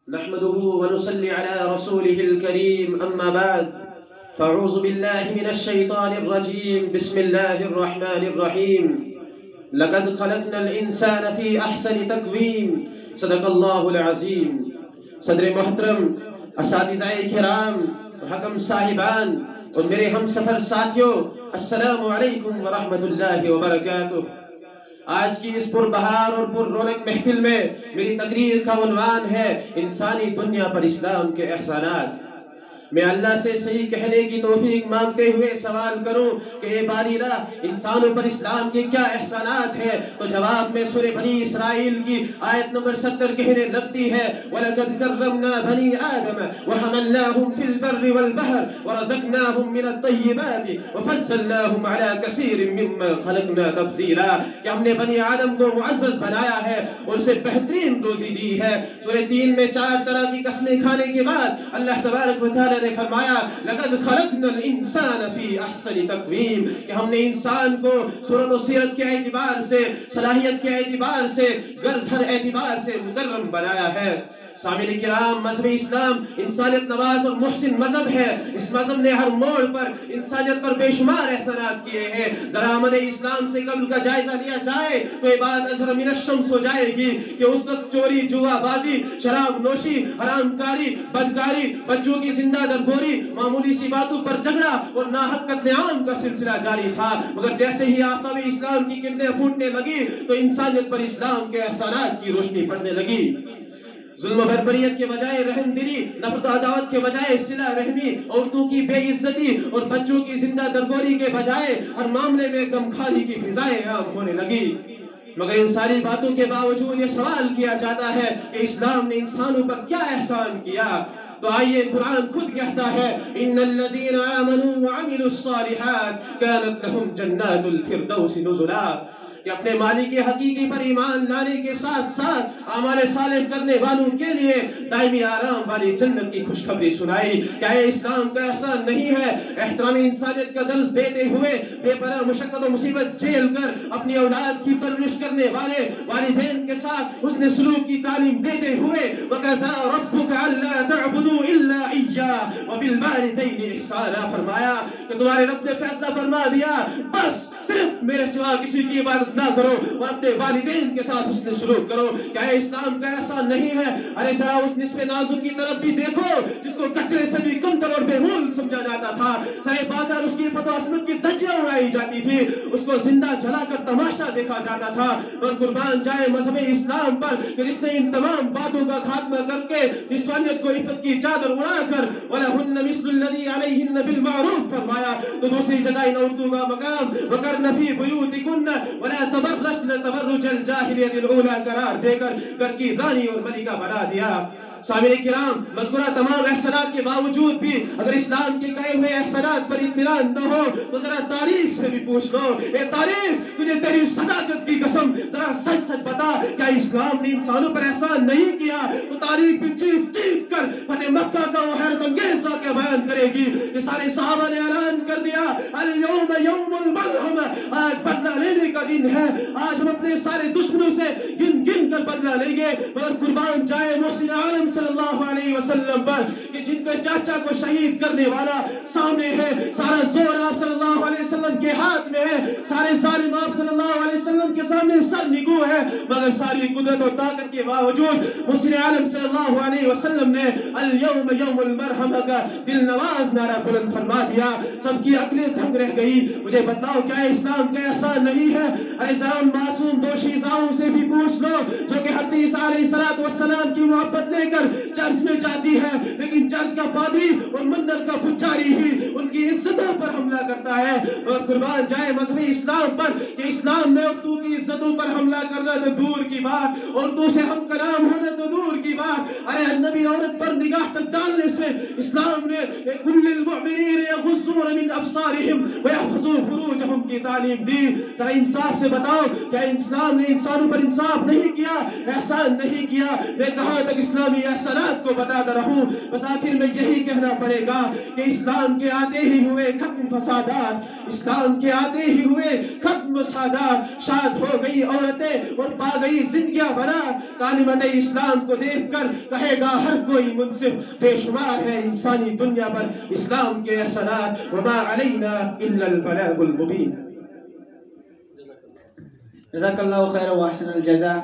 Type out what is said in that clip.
نحمده ونصلي على رسوله الكريم أما بعد فأعوذ بالله من الشيطان الرجيم بسم الله الرحمن الرحيم لقد خلقنا الإنسان في أحسن تقويم صدق الله العظيم. صدر محترم، اساتذہ کرام، حکم صاحبان اور میرے ہم سفر ساتھیوں، السلام علیکم ورحمۃ اللہ وبرکاتہ۔ آج کی اس پربہار اور پر رونق محفل میں میری تقریر کا عنوان ہے انسانی دنیا پر اسلام کے احسانات۔ میں اللہ سے صحیح کہنے کی توفیق مانگتے ہوئے سوال کروں کہ اے باری الہ، انسانوں پر اسلام کے کیا احسانات ہیں؟ تو جواب میں سورہ بنی اسرائیل کی آیت نمبر 70 کہنے لگتی ہے وَلَقَدْ كَرَّمْنَا بَنِي آدَمَ وَحَمَلْنَاهُمْ فِي الْبَرِّ وَالْبَحْرِ وَرَزَقْنَاهُمْ مِنَ الطَّيِّبَاتِ وَفَضَّلْنَاهُمْ عَلَى كَثِيرٍ مِّمَّنْ خَلَقْنَا تَفْضِيلًا، کہ ہم نے بنی آدم کو معزز بنایا ہے اور اسے بہترین روزی دی ہے۔ سورہ 3 میں 4 طرح کی قسمیں کھانے کے بعد اللہ تبارک و تعالی نے فرمایا لقد خلقنا الانسان فی احسن تقویم، کہ ہم نے انسان کو صورت و سیرت کے اعتبار سے، صلاحیت کے اعتبار سے، غرض ہر اعتبار سے مکرم بنایا ہے۔ سامعین کرام، مذہب اسلام انسانیت نواز اور محسن مذہب ہے۔ اس مذہب نے ہر موڑ پر انسانیت پر بے شمار احسانات کیے ہیں۔ ذرا عمل اسلام سے قبل کا جائزہ لیا جائے تو یہ بات ازہر من الشمس ہو جائے گی کہ اس وقت چوری، جوا بازی، شراب نوشی، حرام کاری، بدکاری، بچوں کی زندہ درگوری، معمولی سی باتوں پر جھگڑا اور ناحق قتل عام کا سلسلہ جاری تھا۔ مگر جیسے ہی آفتاب اسلام کی کرنیں پھوٹنے لگی تو انسانیت پر اسلام کے احسانات کی روشنی پڑنے لگی۔ ظلم و بربریت کے بجائے رحم دلی، نفرت و عداوت کے بجائے صلہ رحمی، عورتوں کی بے عزتی اور بچوں کی زندہ درگوری کے بجائے ہر معاملے میں غم خاری کی فضائیں عام ہونے لگی۔ مگر ان ساری باتوں کے باوجود یہ سوال کیا جاتا ہے کہ اسلام نے انسانوں پر کیا احسان کیا؟ تو آئیے قرآن خود کہتا ہے ان الذین آمنوا وعملوا الصالحات كانت لهم جنات الفردوس نزلا، کہ اپنے مالک حقیقی پر ایمان لانے کے ساتھ ساتھ اعمال صالح کرنے والوں کے لیے دائمی آرام والی جنت کی خوشخبری سنائی۔ کیا یہ اسلام کا احسان نہیں ہے؟ احترام انسانیت کا درس دیتے ہوئے بے پناہ مشقت و مصیبت جھیل کر اپنی اولاد کی پرورش کرنے والے والدین کے ساتھ حسن سلوک کی تعلیم دیتے ہوئے وَقَضَىٰ رَبُّكَ أَلَّا تَعْبُدُوا إِلَّا إِيَّاهُ وَبِالْوَالِدَيْنِ إِحْسَانًا، فرمایا کہ تمہارے رب نے فیصلہ فرما دیا بس صرف میرے سوا کسی کی عبادت نہ کرو اور اپنے والدین کے ساتھ حسن سلوک کرو۔ کیا اسلام کا احسان نہیں ہے؟ ارے ذرا اس نصف نازک کی طرف بھی دیکھو جس کو کچرے سے بھی کمتر اور بے مول سمجھا جاتا تھا۔ سارے بازار اس کی فتح عصمت کی دھجیاں اڑائی جاتی تھی، اس کو زندہ جلا کر تماشا دیکھا جاتا تھا۔ اور قربان جائے مذہب اسلام پر کہ جس نے ان تمام باتوں کا خاتمہ کر کے نسوانیت کو عفت کی چادر اڑا کر وَلَهُنَّ مِثْلُ الَّذِي عَلَيْهِنَّ بِالْمَعْرُوفِ فرمایا، تو دوسری جگہ ان عورتوں کا مقام وَقَرْنَ فِي بُيُوتِكُنَّ وَلَا تَبَرَّجْنَ تَبَرُّجَ الْجَاهِلِيَّةِ الْأُولَىٰ قرار دے کر گھر کی رانی اور ملکہ بنا دیا۔ سامعین کرام، مذکورہ تمام احسانات کے باوجود بھی اگر اسلام کے کہے ہوئے احسانات پر اطمینان نہ ہو تو ذرا تاریخ سے بھی پوچھ لو، اے تاریخ تجھے تیری صداقت کی قسم ذرا سچ سچ بتا، کیا اسلام نے انسانوں پر احسان نہیں کیا؟ تو تاریخ بھی چیخ چیخ کر فتح مکہ کا وہ حیرت انگیز واقعہ بیان کرے گی کہ سارے صحابہ نے اعلان کر دیا اليوم یوم الملحم، آج بدلہ لینے کا دن ہے، آج ہم اپنے سارے دشمنوں سے گن گن کر بدلہ لیں گے۔ مگر قربان جائے محسن عالم صلی اللہ علیہ وسلم پر کہ جن کے چاچا کو شہید کرنے والا سامنے ہے، سارا زور آپ صلی اللہ علیہ وسلم کے ہاتھ میں ہے، سارے ظالم آپ صلی اللہ علیہ وسلم کے سامنے سر نگو ہے، مگر ساری قدرت و طاقت کے باوجود محسن عالم صلی اللہ علیہ وسلم نے اليوم یوم المرحمہ کا دل نواز نعرہ بلند فرما دیا۔ سب کی عقلیں دھنگ رہ گئی۔ مجھے بتاؤ کیا اسلام کا احسان نہیں ہے؟ ارے ذرا ان معصوم دو شیزاؤں سے بھی پوچھ لو جو کہ حضرت عیسیٰ علیہ السلام کی محبت لے کر چرچ میں جاتی ہے، لیکن چرچ کا پادری اور مندر کا پجاری ہی ان کی عزتوں پر حملہ کرتا ہے۔ اور قربان جائے مذہب اسلام پر کہ اسلام میں عورتوں کی عزتوں پر حملہ کرنا تو دور کی بات، عورتوں سے ہم کلام ہونا تو دور کی بات۔ ارے اجنبی عورت پر نگاہ تک ڈالنے سے اسلام نے کل المؤمنین یغضون من ابصارہم ویحفظوا فروجہم کی تعلیم تعلیم دی. ذرا انصاف سے بتاؤ کیا اسلام نے انسانوں پر انصاف نہیں کیا, احسان نہیں کیا؟ میں کہاں تک اسلامی احسانات کو بتاتا رہوں؟ بس آخر میں یہی کہنا پڑے گا کہ اسلام کے آتے ہی ہوئے ختم فسادات, اسلام کے آتے ہی ہوئے ختم فسادات. شاد ہو گئی عورتیں اور پا گئی زندگیاں بنا. کلمت اسلام کو دیکھ کر کہے گا ہر کوئی منصف بے شمار ہے انسانی دنیا پر اسلام کے احسانات. وما علینا الا البلاغ المبین. جزاک اللہ خیر و احسن الجزاء.